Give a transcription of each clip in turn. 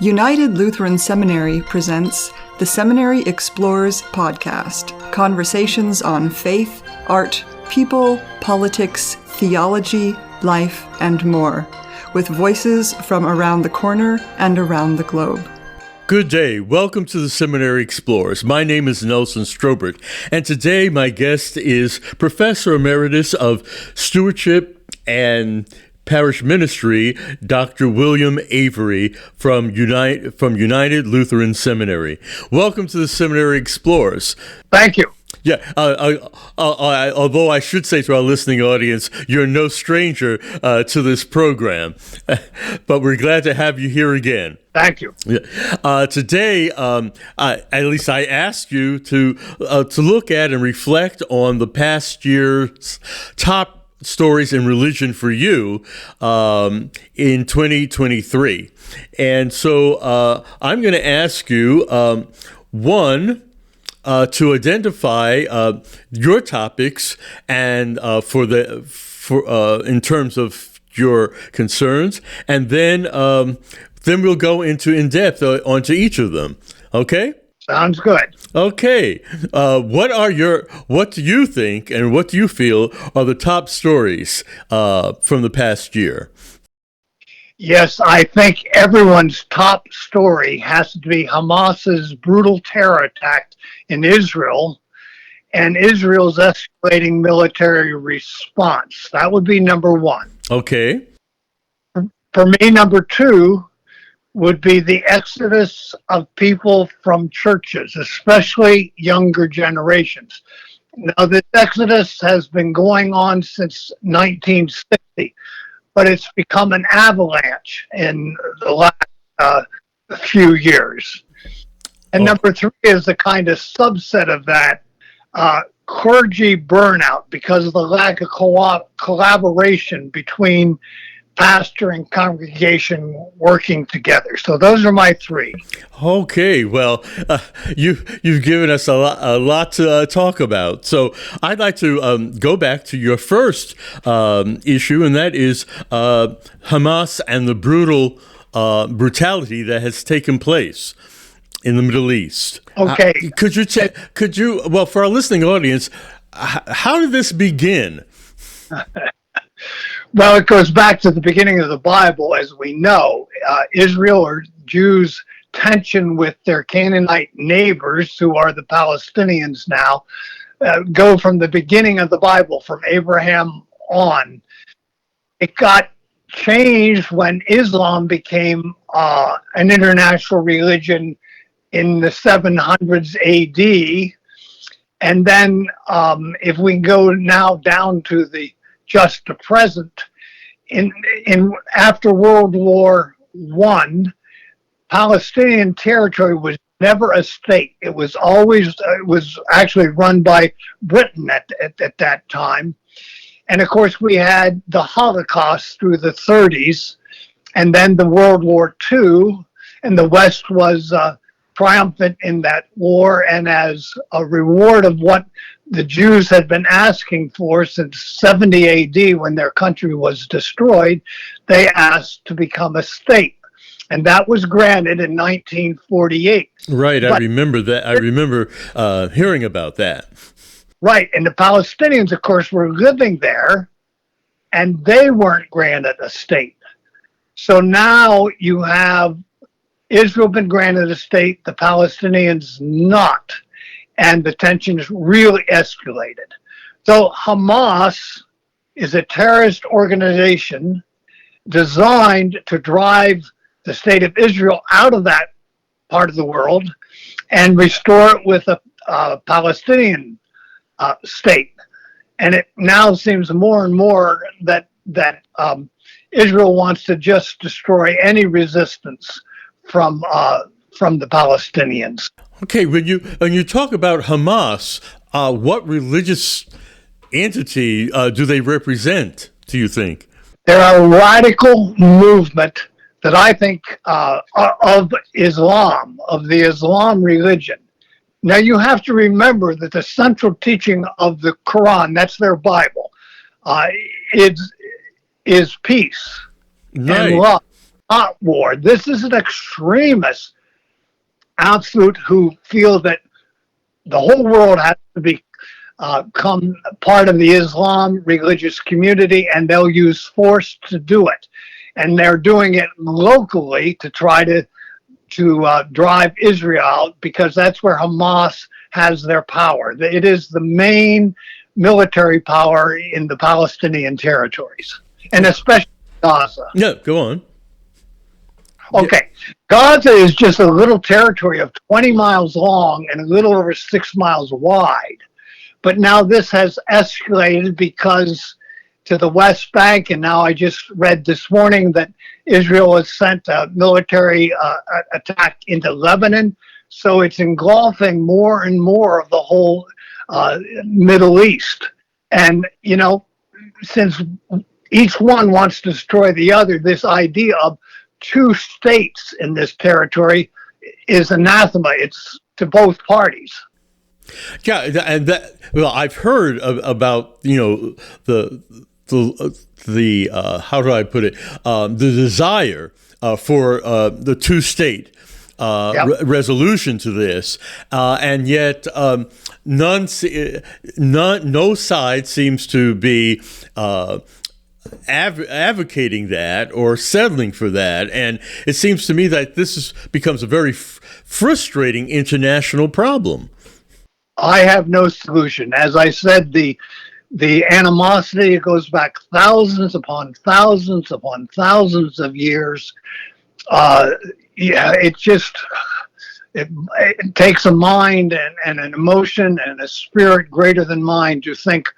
United Lutheran Seminary presents the Seminary Explores podcast, conversations on faith, art, people, politics, theology, life, and more, with voices from around the corner and around the globe. Good day. Welcome to the Seminary Explorers. My name is Nelson Strobert, and today my guest is Professor Emeritus of Stewardship and Parish Ministry, Dr. William Avery from United Lutheran Seminary. Welcome to the Seminary Explorers. Thank you. Yeah, although I should say to our listening audience, you're no stranger to this program, but we're glad to have you here again. Thank you. Yeah. Today, at least I asked you to look at and reflect on the past year's top stories in religion for you in 2023. And so I'm going to ask you, to identify your topics and in terms of your concerns, and then we'll go into in depth onto each of them. Okay? Sounds good. Okay. What do you think and what do you feel are the top stories from the past year? Yes, I think everyone's top story has to be Hamas's brutal terror attack in Israel and Israel's escalating military response. That would be number one. Okay. For me, number two would be the exodus of people from churches, especially younger generations. Now, this exodus has been going on since 1960, but it's become an avalanche in the last few years. And number three is the kind of subset of that, clergy burnout because of the lack of collaboration between pastor and congregation working together. So those are my three. Okay, well, you've given us a lot to talk about. So I'd like to go back to your first issue, and that is Hamas and the brutality that has taken place in the Middle East. Okay. Could you, well, for our listening audience, how did this begin? Well, it goes back to the beginning of the Bible, as we know. Israel, or Jews' tension with their Canaanite neighbors, who are the Palestinians now, go from the beginning of the Bible, from Abraham on. It got changed when Islam became an international religion in the 700s AD. And then if we go now down to just the present, in after World War I, Palestinian territory was never a state. It was actually run by Britain at that time. And of course, we had the Holocaust through the 30s, and then the World War II, and the West was triumphant in that war, and as a reward of what the Jews had been asking for since 70 AD, when their country was destroyed, they asked to become a state. And that was granted in 1948. Right, I remember that. I remember hearing about that. Right, and the Palestinians, of course, were living there, and they weren't granted a state. So now you have Israel been granted a state, the Palestinians not, and the tensions really escalated. So Hamas is a terrorist organization designed to drive the state of Israel out of that part of the world and restore it with a Palestinian state. And it now seems more and more that Israel wants to just destroy any resistance from the Palestinians. Okay, when you talk about Hamas, what religious entity do they represent, do you think? They're a radical movement that I think of Islam, of the Islam religion. Now you have to remember that the central teaching of the Quran, that's their Bible, is peace and love. not war. This is an extremist absolute who feel that the whole world has to become part of the Islam religious community, and they'll use force to do it. And they're doing it locally to try to drive Israel out, because that's where Hamas has their power. It is the main military power in the Palestinian territories, and especially Gaza. Yeah, go on. Okay, Gaza is just a little territory of 20 miles long and a little over 6 miles wide. But now this has escalated because to the West Bank, and now I just read this morning that Israel has sent a military attack into Lebanon. So it's engulfing more and more of the whole Middle East. And, you know, since each one wants to destroy the other, this idea of two states in this territory is anathema. It's to both parties. Yeah, and that, well, I've heard about, you know, the how do I put it, the desire for the two-state resolution to this, and yet no side seems to be advocating that or settling for that, and it seems to me that becomes a very frustrating international problem. I have no solution. As I said, the animosity goes back thousands upon thousands upon thousands of years. It takes a mind and an emotion and a spirit greater than mine to think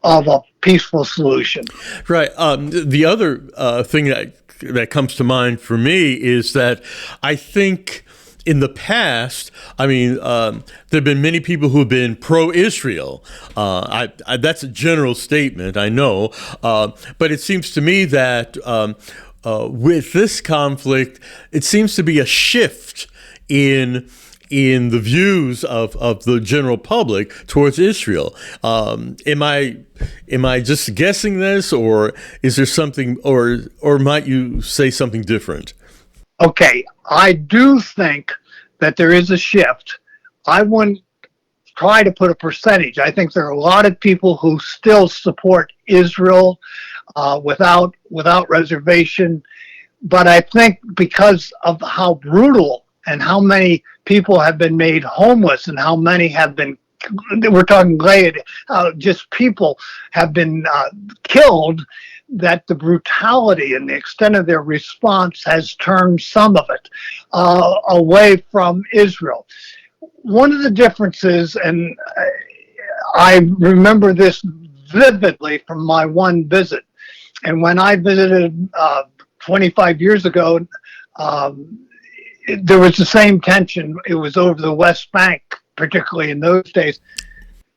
of a peaceful solution. Right. The other thing that comes to mind for me is that I think in the past, I mean, there have been many people who have been pro-Israel. That's a general statement, I know. But it seems to me that with this conflict, it seems to be a shift in the views of the general public towards Israel. Am I just guessing this, or is there something, or might you say something different? Okay, I do think that there is a shift. I wouldn't try to put a percentage. I think there are a lot of people who still support Israel without reservation. But I think because of how brutal and how many people have been made homeless and how many have been, we're talking just people have been killed, that the brutality and the extent of their response has turned some of it away from Israel. One of the differences, and I remember this vividly from my one visit, and when I visited 25 years ago, there was the same tension. It was over the West Bank, particularly in those days.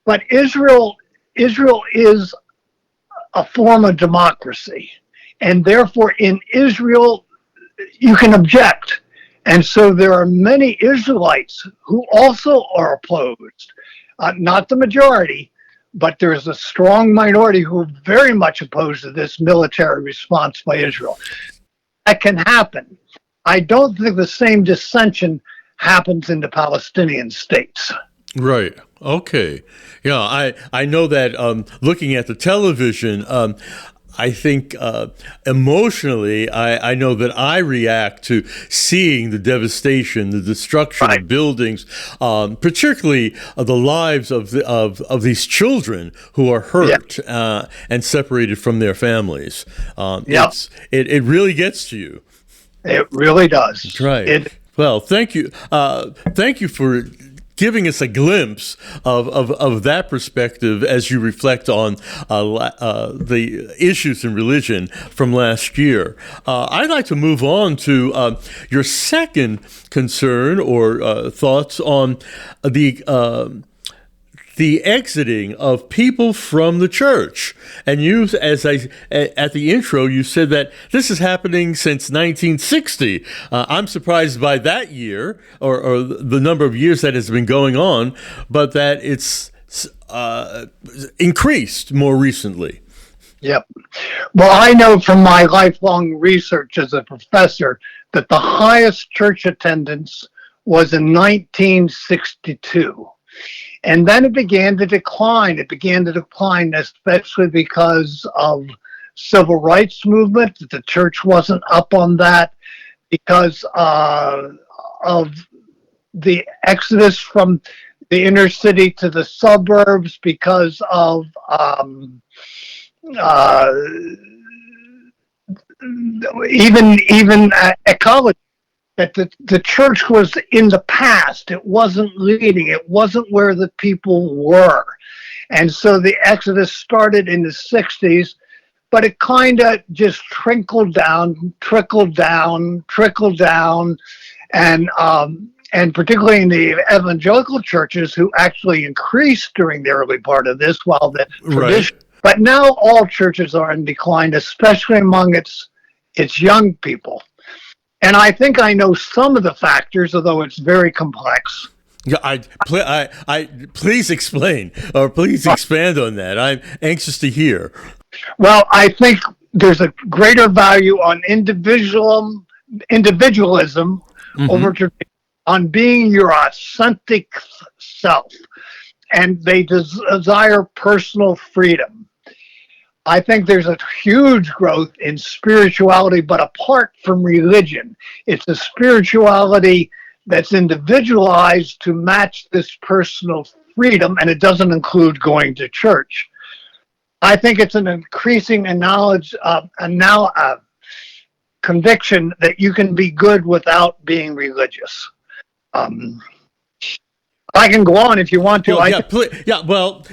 But Israel is a form of democracy, and therefore in Israel you can object. And so there are many Israelites who also are opposed, not the majority, but there is a strong minority who are very much opposed to this military response by Israel. That can happen. I don't think the same dissension happens in the Palestinian states. Right. Okay. Yeah, I know that looking at the television, I think emotionally, I know that I react to seeing the devastation, the destruction of buildings, particularly the lives of these children who are hurt and separated from their families. It really gets to you. It really does. That's right. Well, thank you. Thank you for giving us a glimpse of that perspective as you reflect on the issues in religion from last year. I'd like to move on to your second concern or thoughts on the exiting of people from the church. And you, at the intro, you said that this is happening since 1960. I'm surprised by that year, or the number of years that has been going on, but that it's increased more recently. Yep. Well, I know from my lifelong research as a professor that the highest church attendance was in 1962. And then it began to decline. It began to decline, especially because of civil rights movement. The church wasn't up on that because of the exodus from the inner city to the suburbs, because of even ecology. That the church was in the past. It wasn't leading. It wasn't where the people were. And so the exodus started in the 60s, but it kind of just trickled down, and particularly in the evangelical churches, who actually increased during the early part of this, while the tradition. But now all churches are in decline, especially among its young people. And I think I know some of the factors, although it's very complex. Yeah, please explain, or please expand on that. I'm anxious to hear. Well, I think there's a greater value on individualism over on being your authentic self, and they desire personal freedom. I think there's a huge growth in spirituality, but apart from religion. It's a spirituality that's individualized to match this personal freedom, and it doesn't include going to church. I think it's an increasing conviction that you can be good without being religious. I can go on if you want to. Well,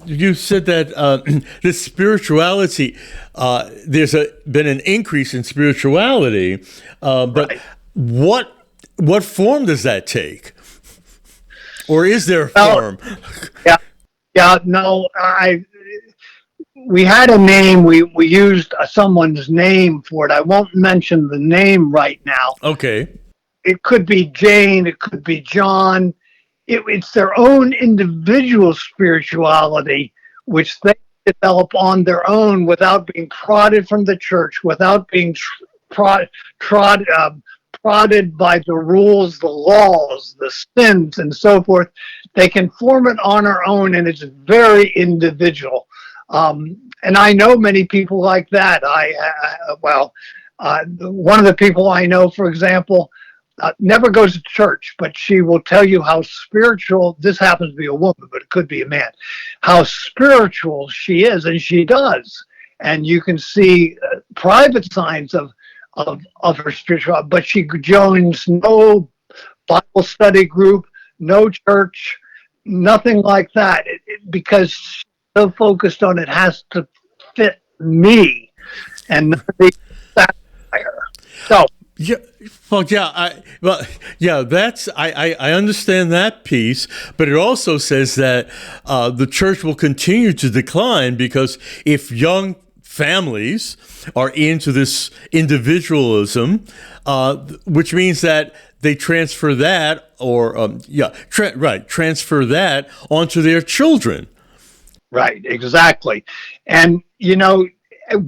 you said that this spirituality, there's been an increase in spirituality, but right. What form does that take? Or is there a form? We had a name. We used someone's name for it. I won't mention the name right now. Okay. It could be Jane. It could be John. It's their own individual spirituality, which they develop on their own without being prodded from the church, without being prodded by the rules, the laws, the sins, and so forth. They can form it on their own, and it's very individual. And I know many people like that. One of the people I know, for example, never goes to church, but she will tell you how spiritual, this happens to be a woman, but it could be a man, how spiritual she is, and she does. And you can see private signs of her spirituality, but she joins no Bible study group, no church, nothing like that, because she's so focused on it has to fit me and not be satisfied her. So, I understand that piece, but it also says that the church will continue to decline because if young families are into this individualism, which means that they transfer that, transfer that onto their children. Right, exactly. And,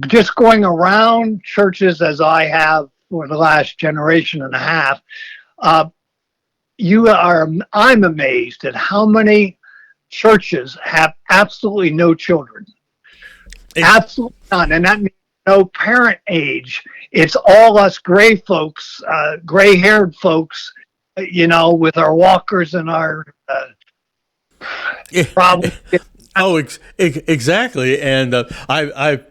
just going around churches as I have for the last generation and a half, I'm amazed at how many churches have absolutely no children. Absolutely none. And that means no parent age. It's all us gray folks, gray-haired folks, with our walkers and our problems. Exactly. And I've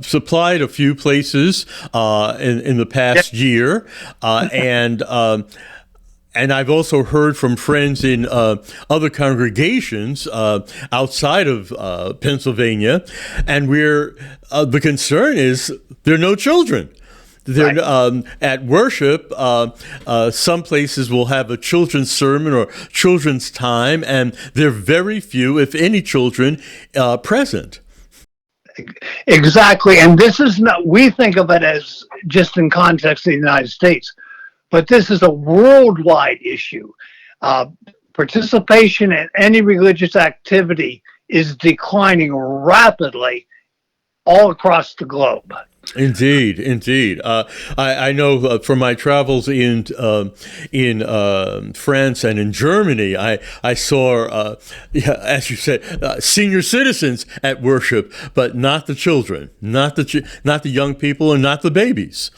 supplied a few places in the past year, and I've also heard from friends in other congregations outside of Pennsylvania, and the concern is there are no children. They're, at worship, some places will have a children's sermon or children's time, and there are very few, if any, children present. Exactly. And this is not, we think of it as just in context of the United States, but this is a worldwide issue. Participation in any religious activity is declining rapidly all across the globe. Indeed, indeed. I know from my travels in France and in Germany, I saw, as you said, senior citizens at worship, but not the children, not the young people, and not the babies.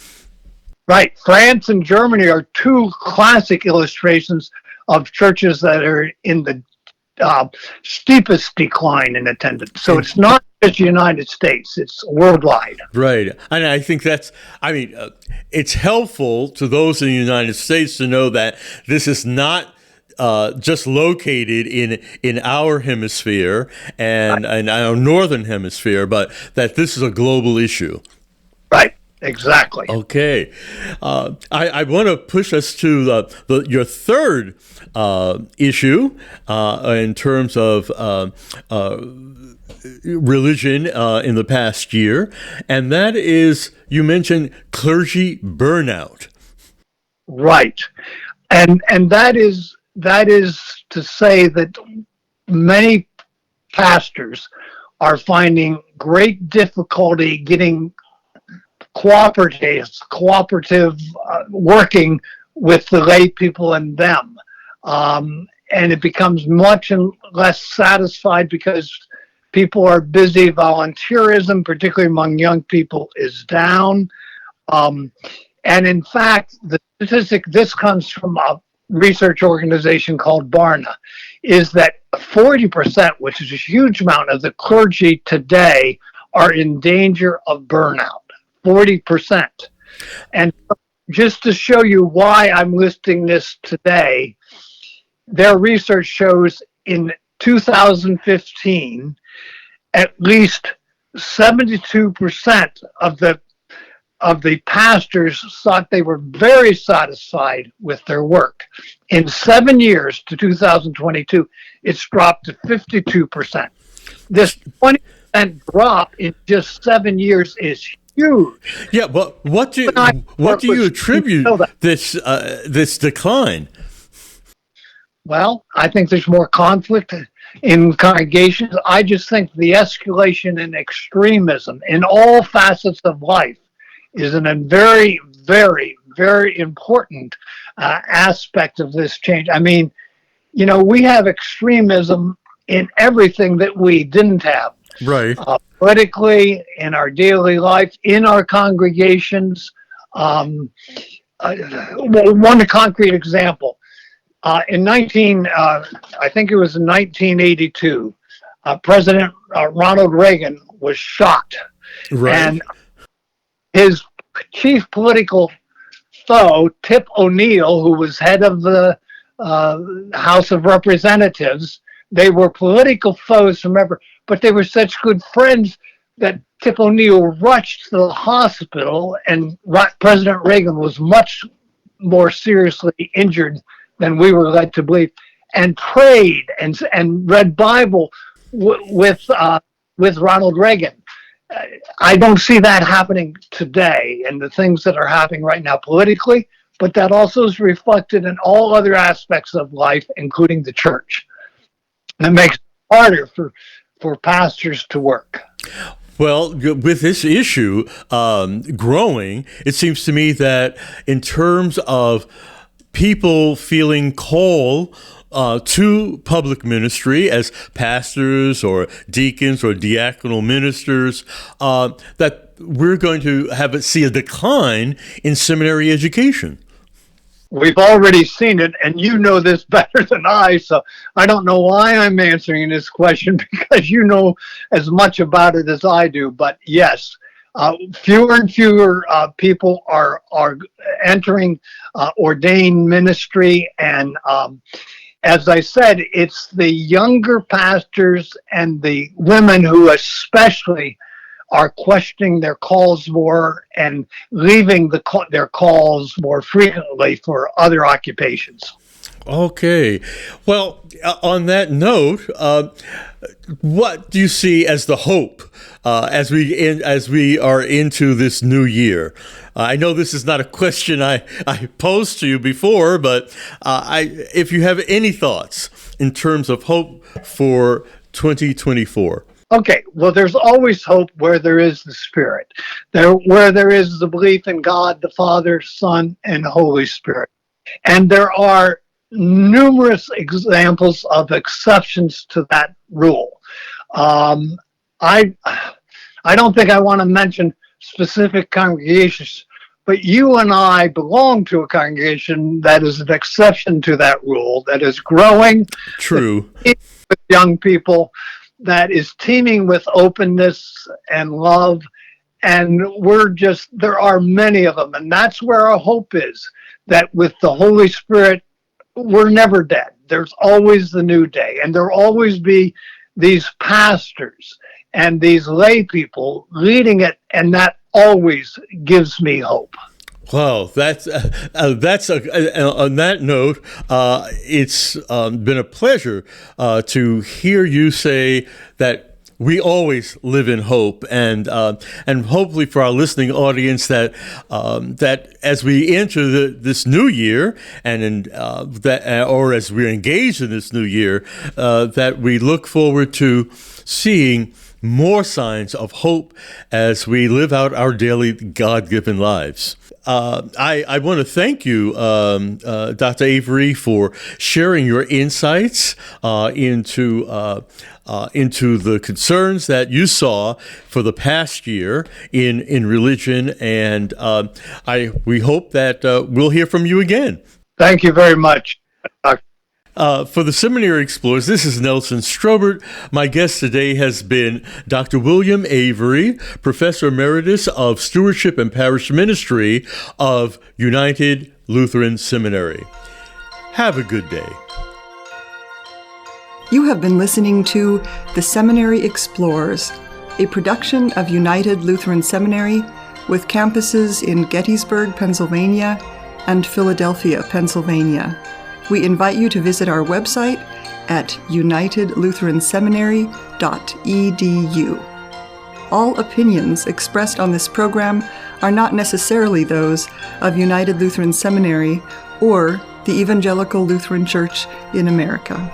Right. France and Germany are two classic illustrations of churches that are in the steepest decline in attendance. So it's not just the United States, it's worldwide. Right. And I think it's helpful to those in the United States to know that this is not just located in our hemisphere and our northern hemisphere, but that this is a global issue. Right. Exactly. Okay. I want to push us to your third issue in terms of religion in the past year, and that is, you mentioned clergy burnout. Right. And that is to say that many pastors are finding great difficulty getting cooperative working with the lay people and them. And it becomes much less satisfied because people are busy. Volunteerism, particularly among young people, is down. And in fact, the statistic, this comes from a research organization called Barna, is that 40%, which is a huge amount of the clergy today, are in danger of burnout. 40%. And just to show you why I'm listing this today, their research shows in 2015, at least 72% of the pastors thought they were very satisfied with their work. In 7 years to 2022, it's dropped to 52%. This 20% drop in just 7 years is huge. Yeah, but what do you attribute this decline? Well, I think there's more conflict in congregations. I just think the escalation in extremism in all facets of life is a very, very, very important aspect of this change. I mean, we have extremism in everything that we didn't have. Right. Politically, in our daily life, in our congregations. One concrete example. I think it was in 1982, President Ronald Reagan was shot. Right. And his chief political foe, Tip O'Neill, who was head of the House of Representatives, they were political foes from ever, but they were such good friends that Tip O'Neill rushed to the hospital, and President Reagan was much more seriously injured than we were led to believe, and prayed and read Bible with Ronald Reagan. I don't see that happening today, and the things that are happening right now politically, but that also is reflected in all other aspects of life, including the church. And it makes it harder for pastors to work. Well, with this issue growing, it seems to me that in terms of people feeling called to public ministry as pastors or deacons or diaconal ministers, that we're going to see a decline in seminary education. We've already seen it, and you know this better than I, so I don't know why I'm answering this question, because you know as much about it as I do. But yes, fewer and fewer people are entering ordained ministry, and as I said, it's the younger pastors and the women who especially are questioning their calls more and leaving their calls more frequently for other occupations. Okay. Well, on that note, what do you see as the hope as we are into this new year? I know this is not a question I posed to you before, but if you have any thoughts in terms of hope for 2024. Okay, well, there's always hope where there is the Spirit, where there is the belief in God, the Father, Son, and Holy Spirit. And there are numerous examples of exceptions to that rule. I don't think I want to mention specific congregations, but you and I belong to a congregation that is an exception to that rule, that is growing. True. With young people, that is teeming with openness and love. And there are many of them. And that's where our hope is, that with the Holy Spirit, we're never dead. There's always the new day. And there'll always be these pastors and these lay people leading it. And that always gives me hope. Wow, that's on that note, it's been a pleasure to hear you say that we always live in hope, and hopefully for our listening audience that as we enter this new year, and or as we're engaged in this new year, that we look forward to seeing more signs of hope as we live out our daily God-given lives. I want to thank you, Dr. Avery, for sharing your insights into the concerns that you saw for the past year in religion, and we hope that we'll hear from you again. Thank you very much. For the Seminary Explorers, this is Nelson Strobert. My guest today has been Dr. William Avery, Professor Emeritus of Stewardship and Parish Ministry of United Lutheran Seminary. Have a good day. You have been listening to The Seminary Explorers, a production of United Lutheran Seminary with campuses in Gettysburg, Pennsylvania and Philadelphia, Pennsylvania. We invite you to visit our website at unitedlutheranseminary.edu. All opinions expressed on this program are not necessarily those of United Lutheran Seminary or the Evangelical Lutheran Church in America.